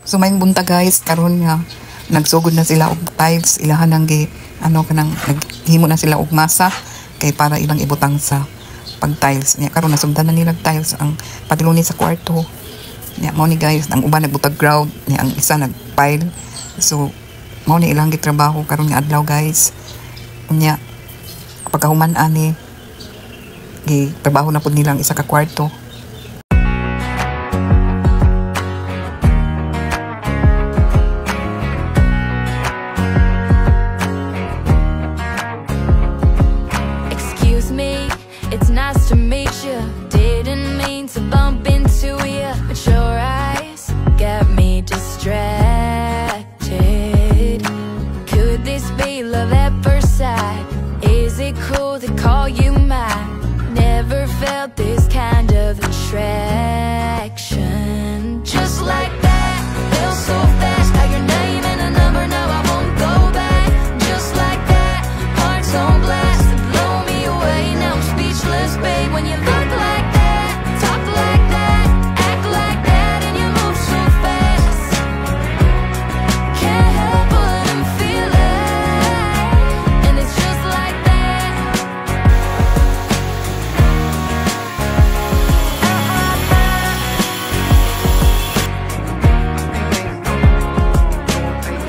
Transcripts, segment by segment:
So may bunta guys karon nga nagsugod na sila og tiles ilahan nang kanang naghimo na sila og masa kay para ilang ibutang sa pag tiles nya karon nasugdan na nila tiles ang padulong sa kwarto nya mao ni guys ang uban nagbutag ground nya ang isa nagpile so mao ni ilang gitrabaho karon nga adlaw guys nya pagkahuman ani gitrabaho na pud nilang isa ka kwarto. It's nice to meet you. Didn't mean to bump into you, but your eyes got me distracted. Could this be love at first sight? Is it cool to call you mine? Never felt this kind of attraction. Just like that, feel so fast. Got your name and a number, now I won't go back. Just like that, hearts on blast. Blow me away, now I'm speechless, babe. When you look like that, talk like that, act like that, and you move so fast. Can't help but I'm feeling, and it's just like that.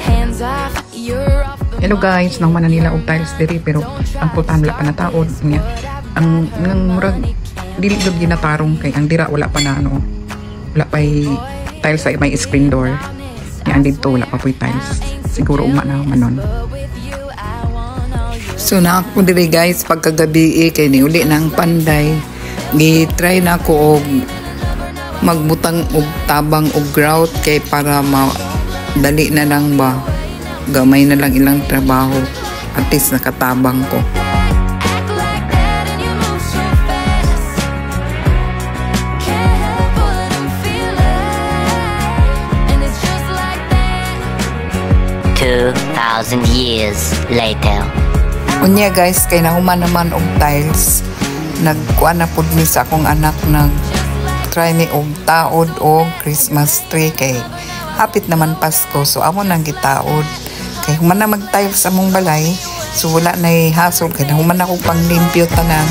Hands off, you're off the Hello guys, nang man nila og tiles diri pero ang pultahan wala pa nataod niya. Ang murag dili jud ginatarong kay ang dira wala pa na wala pa tiles sa may screen door. Yan dito wala pa poy tiles. Siguro uma na manon. So na ako diri guys pagkagabi kay ni uli nang panday. Gi-try na ko og magbutang og tabang og grout kay para dali na lang ba. Gamay na lang ilang trabaho. At least nakatabang ko. act like that, and you move so fast. Can't help but I'm feeling, and it's just like that. 2,000 years later. Unya guys, kay nahuman naman og tiles. Nagkuan na pud mi sa akong anak nag try mi og taod og Christmas tree kay hapit naman Pasko. So amo nang gitaod. Kay human na mag-tiles sa mong balay. So wala na hassle kay nahuman ako pang limpyo tanan.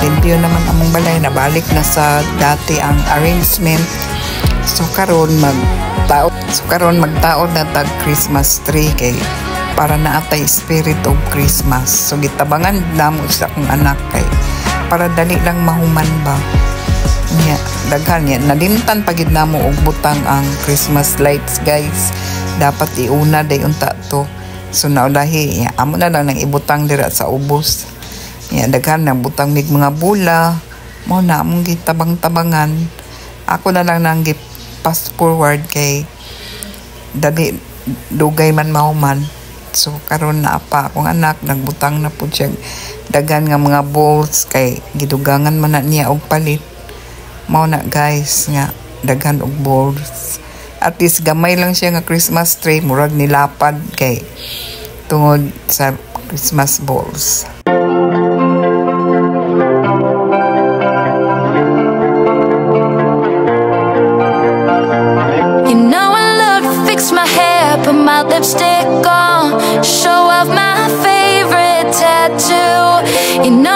Limpyo naman among balay, nabalik na sa dati ang arrangement. So karon magtaod na tag Christmas tree kay para naatay spirit of Christmas. So gitabangan namo sa akong anak kay para dali lang mahuman ba. Nya daghan yan nalimtan pagid namo og butang ang Christmas lights guys. Dapat iuna day unta to. So naulahi amo na lang nang ibutang dira sa ubos. Ya daghan na butang mig mga bula. Mo na among gitabang-tabangan. Ako na lang nang gi-pass forward kay dali dugay man mahuman. So karon na pa akong anak nagbutang na pud siya daghan nga mga balls kay gidugangan man na niya og palit. Mao na guys nga daghan og balls. At least gamay lang siya nga Christmas tree murag nilapad kay tungod sa Christmas balls. You know I love to fix my hair, put my lipstick on, show off my favorite tattoo. You know